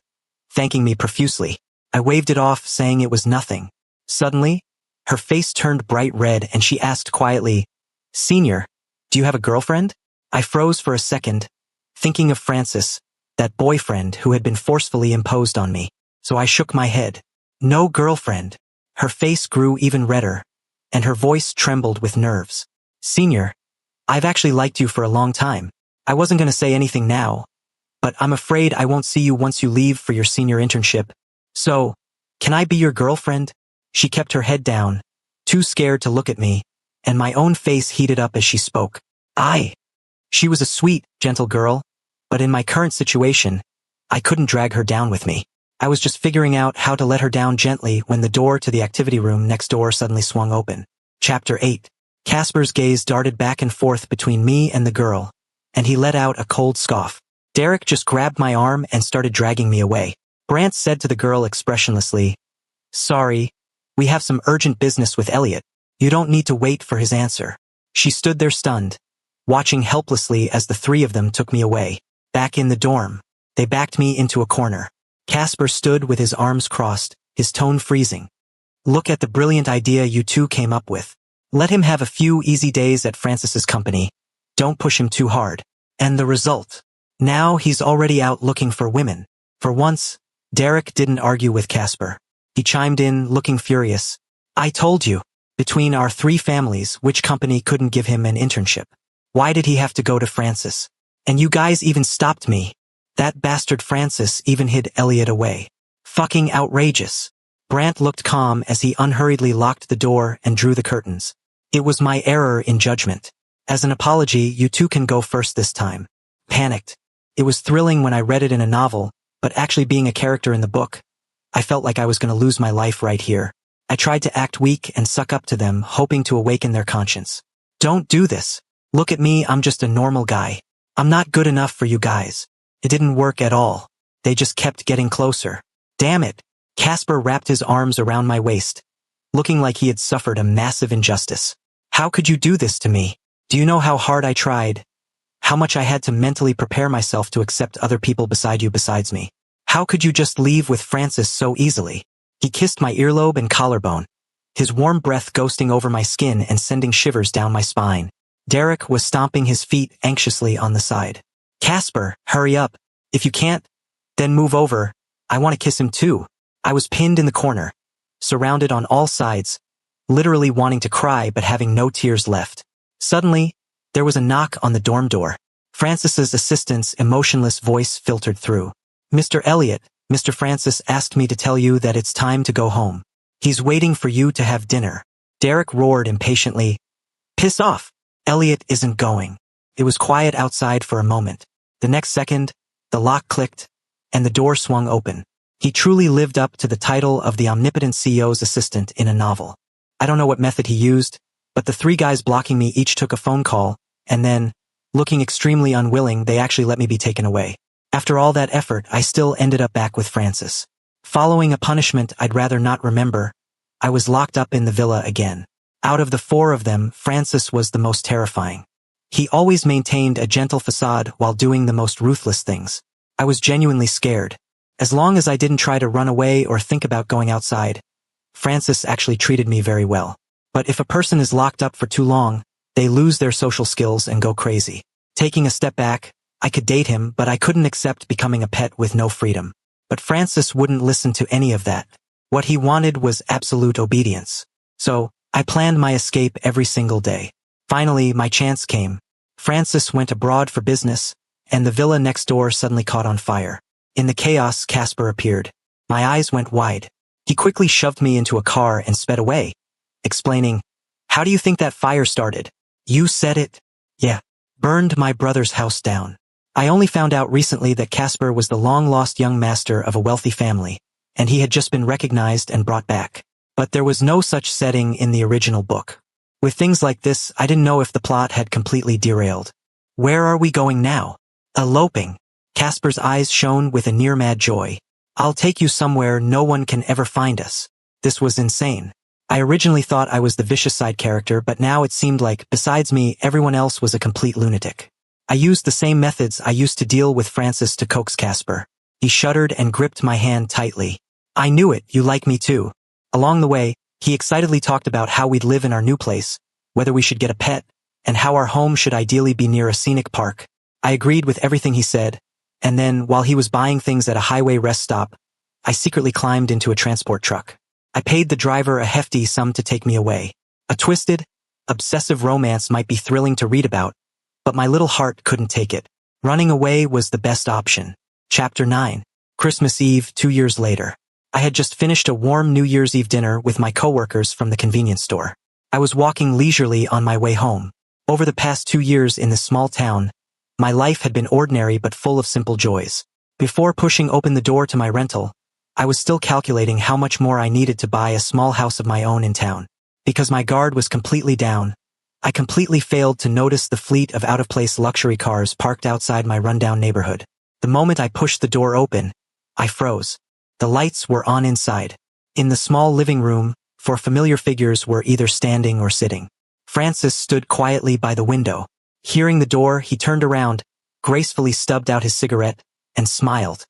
thanking me profusely. I waved it off, saying it was nothing. Suddenly, her face turned bright red and she asked quietly, "Senior, do you have a girlfriend?" I froze for a second, thinking of Francis, that boyfriend who had been forcefully imposed on me. So I shook my head. No girlfriend. Her face grew even redder, and her voice trembled with nerves. "Senior, I've actually liked you for a long time. I wasn't going to say anything now, but I'm afraid I won't see you once you leave for your senior internship. So, can I be your girlfriend?" She kept her head down, too scared to look at me, and my own face heated up as she spoke. She was a sweet, gentle girl, but in my current situation, I couldn't drag her down with me. I was just figuring out how to let her down gently when the door to the activity room next door suddenly swung open. Chapter 8. Casper's gaze darted back and forth between me and the girl, and he let out a cold scoff. Derek just grabbed my arm and started dragging me away. Brant said to the girl expressionlessly, "Sorry, we have some urgent business with Elliot. You don't need to wait for his answer." She stood there stunned, watching helplessly as the three of them took me away. Back in the dorm, they backed me into a corner. Casper stood with his arms crossed, his tone freezing. "Look at the brilliant idea you two came up with. Let him have a few easy days at Francis's company. Don't push him too hard." And the result? Now he's already out looking for women. For once, Derek didn't argue with Casper. He chimed in, looking furious. "I told you, between our three families, which company couldn't give him an internship? Why did he have to go to Francis? And you guys even stopped me. That bastard Francis even hid Elliot away. Fucking outrageous." Brant looked calm as he unhurriedly locked the door and drew the curtains. "It was my error in judgment. As an apology, you two can go first this time." Panicked. It was thrilling when I read it in a novel, but actually being a character in the book, I felt like I was going to lose my life right here. I tried to act weak and suck up to them, hoping to awaken their conscience. "Don't do this. Look at me, I'm just a normal guy. I'm not good enough for you guys." It didn't work at all. They just kept getting closer. Damn it. Casper wrapped his arms around my waist, looking like he had suffered a massive injustice. "How could you do this to me? Do you know how hard I tried? How much I had to mentally prepare myself to accept other people beside you besides me? How could you just leave with Francis so easily?" He kissed my earlobe and collarbone, his warm breath ghosting over my skin and sending shivers down my spine. Derek was stomping his feet anxiously on the side. "Casper, hurry up. If you can't, then move over. I want to kiss him too." I was pinned in the corner, surrounded on all sides, literally wanting to cry but having no tears left. Suddenly, there was a knock on the dorm door. Francis's assistant's emotionless voice filtered through. "Mr. Elliot, Mr. Francis asked me to tell you that it's time to go home. He's waiting for you to have dinner." Derek roared impatiently. "Piss off! Elliot isn't going." It was quiet outside for a moment. The next second, the lock clicked, and the door swung open. He truly lived up to the title of the omnipotent CEO's assistant in a novel. I don't know what method he used, but the three guys blocking me each took a phone call, and then, looking extremely unwilling, they actually let me be taken away. After all that effort, I still ended up back with Francis. Following a punishment I'd rather not remember, I was locked up in the villa again. Out of the four of them, Francis was the most terrifying. He always maintained a gentle facade while doing the most ruthless things. I was genuinely scared. As long as I didn't try to run away or think about going outside, Francis actually treated me very well. But if a person is locked up for too long, they lose their social skills and go crazy. Taking a step back, I could date him, but I couldn't accept becoming a pet with no freedom. But Francis wouldn't listen to any of that. What he wanted was absolute obedience. So, I planned my escape every single day. Finally, my chance came. Francis went abroad for business, and the villa next door suddenly caught on fire. In the chaos, Casper appeared. My eyes went wide. He quickly shoved me into a car and sped away, explaining, "How do you think that fire started?" "You said it." "Yeah. Burned my brother's house down." I only found out recently that Casper was the long-lost young master of a wealthy family, and he had just been recognized and brought back. But there was no such setting in the original book. With things like this, I didn't know if the plot had completely derailed. "Where are we going now?" "Eloping." Casper's eyes shone with a near-mad joy. "I'll take you somewhere no one can ever find us." This was insane. I originally thought I was the vicious side character, but now it seemed like, besides me, everyone else was a complete lunatic. I used the same methods I used to deal with Francis to coax Casper. He shuddered and gripped my hand tightly. "I knew it, you like me too." Along the way, he excitedly talked about how we'd live in our new place, whether we should get a pet, and how our home should ideally be near a scenic park. I agreed with everything he said, and then, while he was buying things at a highway rest stop, I secretly climbed into a transport truck. I paid the driver a hefty sum to take me away. A twisted, obsessive romance might be thrilling to read about, but my little heart couldn't take it. Running away was the best option. Chapter 9. Christmas Eve, 2 years later. I had just finished a warm New Year's Eve dinner with my coworkers from the convenience store. I was walking leisurely on my way home. Over the past 2 years in this small town, my life had been ordinary but full of simple joys. Before pushing open the door to my rental, I was still calculating how much more I needed to buy a small house of my own in town. Because my guard was completely down, I completely failed to notice the fleet of out-of-place luxury cars parked outside my rundown neighborhood. The moment I pushed the door open, I froze. The lights were on inside. In the small living room, four familiar figures were either standing or sitting. Francis stood quietly by the window. Hearing the door, he turned around, gracefully stubbed out his cigarette, and smiled.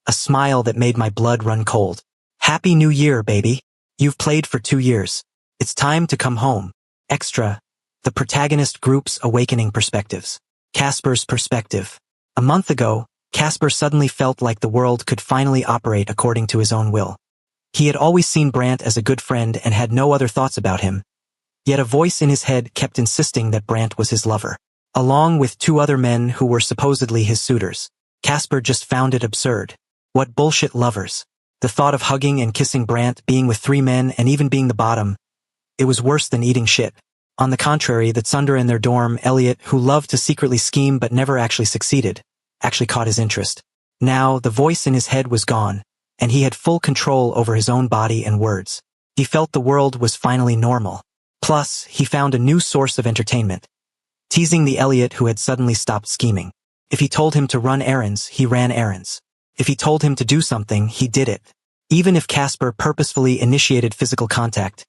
A smile that made my blood run cold. "Happy New Year, baby. You've played for 2 years. It's time to come home." Extra. The protagonist group's awakening perspectives. Casper's perspective. A month ago, Casper suddenly felt like the world could finally operate according to his own will. He had always seen Brant as a good friend and had no other thoughts about him. Yet a voice in his head kept insisting that Brant was his lover, along with 2 other men who were supposedly his suitors. Casper just found it absurd. What bullshit lovers. The thought of hugging and kissing Brant, being with 3 men, and even being the bottom. It was worse than eating shit. On the contrary, the Tsunder in their dorm, Elliot, who loved to secretly scheme but never actually succeeded, actually caught his interest. Now, the voice in his head was gone, and he had full control over his own body and words. He felt the world was finally normal. Plus, he found a new source of entertainment. Teasing the Elliot who had suddenly stopped scheming. If he told him to run errands, he ran errands. If he told him to do something, he did it. Even if Casper purposefully initiated physical contact,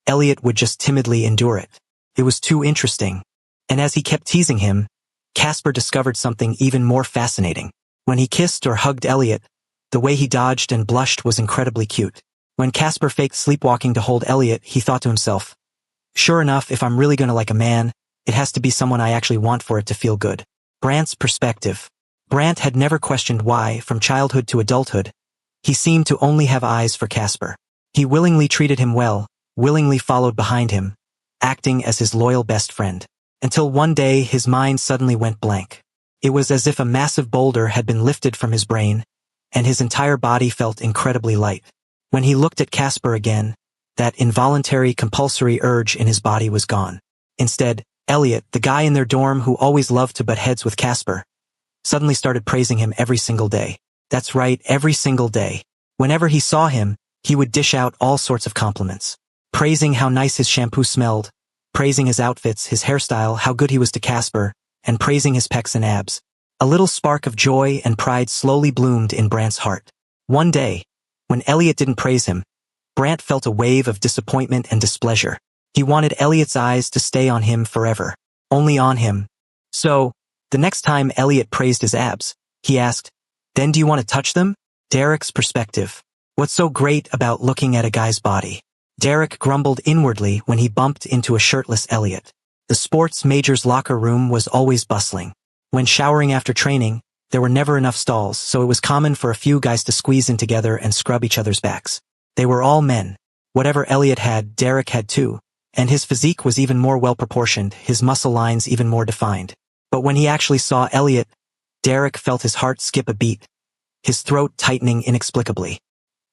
Elliot would just timidly endure it. It was too interesting. And as he kept teasing him, Casper discovered something even more fascinating. When he kissed or hugged Elliot, the way he dodged and blushed was incredibly cute. When Casper faked sleepwalking to hold Elliot, he thought to himself, "Sure enough, if I'm really gonna like a man, it has to be someone I actually want for it to feel good." Brant's perspective. Brant had never questioned why, from childhood to adulthood, he seemed to only have eyes for Casper. He willingly treated him well, willingly followed behind him, acting as his loyal best friend. Until one day his mind suddenly went blank. It was as if a massive boulder had been lifted from his brain, and his entire body felt incredibly light. When he looked at Casper again, that involuntary compulsory urge in his body was gone. Instead, Elliot, the guy in their dorm who always loved to butt heads with Casper, suddenly started praising him every single day. That's right, every single day. Whenever he saw him, he would dish out all sorts of compliments. Praising how nice his shampoo smelled, praising his outfits, his hairstyle, how good he was to Casper, and praising his pecs and abs. A little spark of joy and pride slowly bloomed in Brant's heart. One day, when Elliot didn't praise him, Brant felt a wave of disappointment and displeasure. He wanted Elliot's eyes to stay on him forever. Only on him. So, the next time Elliot praised his abs, he asked, "Then do you want to touch them?" Derek's perspective. What's so great about looking at a guy's body? Derek grumbled inwardly when he bumped into a shirtless Elliot. The sports major's locker room was always bustling. When showering after training, there were never enough stalls, so it was common for a few guys to squeeze in together and scrub each other's backs. They were all men. Whatever Elliot had, Derek had too, and his physique was even more well-proportioned, his muscle lines even more defined. But when he actually saw Elliot, Derek felt his heart skip a beat, his throat tightening inexplicably.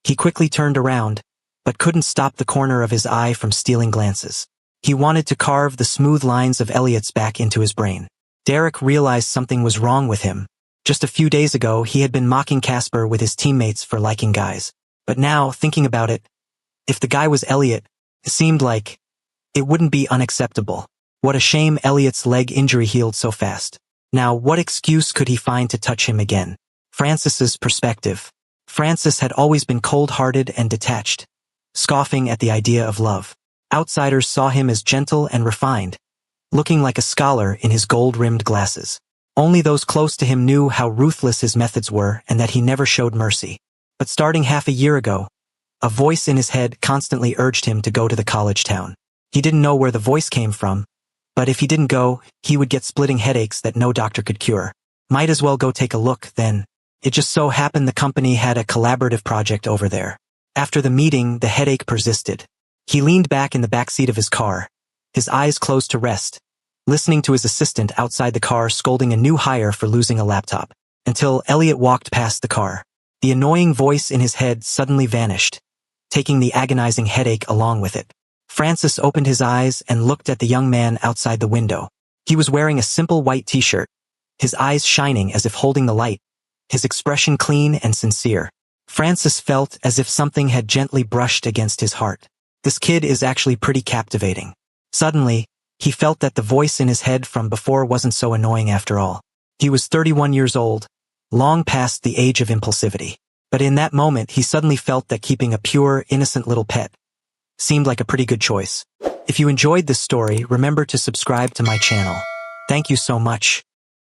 He quickly turned around, but couldn't stop the corner of his eye from stealing glances. He wanted to carve the smooth lines of Elliot's back into his brain. Derek realized something was wrong with him. Just a few days ago, he had been mocking Casper with his teammates for liking guys. But now, thinking about it, if the guy was Elliot, it seemed like it wouldn't be unacceptable. What a shame Elliot's leg injury healed so fast. Now, what excuse could he find to touch him again? Francis's perspective. Francis had always been cold-hearted and detached, scoffing at the idea of love. Outsiders saw him as gentle and refined, looking like a scholar in his gold-rimmed glasses. Only those close to him knew how ruthless his methods were and that he never showed mercy. But starting half a year ago, a voice in his head constantly urged him to go to the college town. He didn't know where the voice came from, but if he didn't go, he would get splitting headaches that no doctor could cure. Might as well go take a look, then. It just so happened the company had a collaborative project over there. After the meeting, the headache persisted. He leaned back in the backseat of his car, his eyes closed to rest, listening to his assistant outside the car scolding a new hire for losing a laptop, until Elliot walked past the car. The annoying voice in his head suddenly vanished, taking the agonizing headache along with it. Francis opened his eyes and looked at the young man outside the window. He was wearing a simple white t-shirt, his eyes shining as if holding the light, his expression clean and sincere. Francis felt as if something had gently brushed against his heart. This kid is actually pretty captivating. Suddenly, he felt that the voice in his head from before wasn't so annoying after all. He was 31 years old, long past the age of impulsivity. But in that moment, he suddenly felt that keeping a pure, innocent little pet seemed like a pretty good choice. If you enjoyed this story, remember to subscribe to my channel. Thank you so much.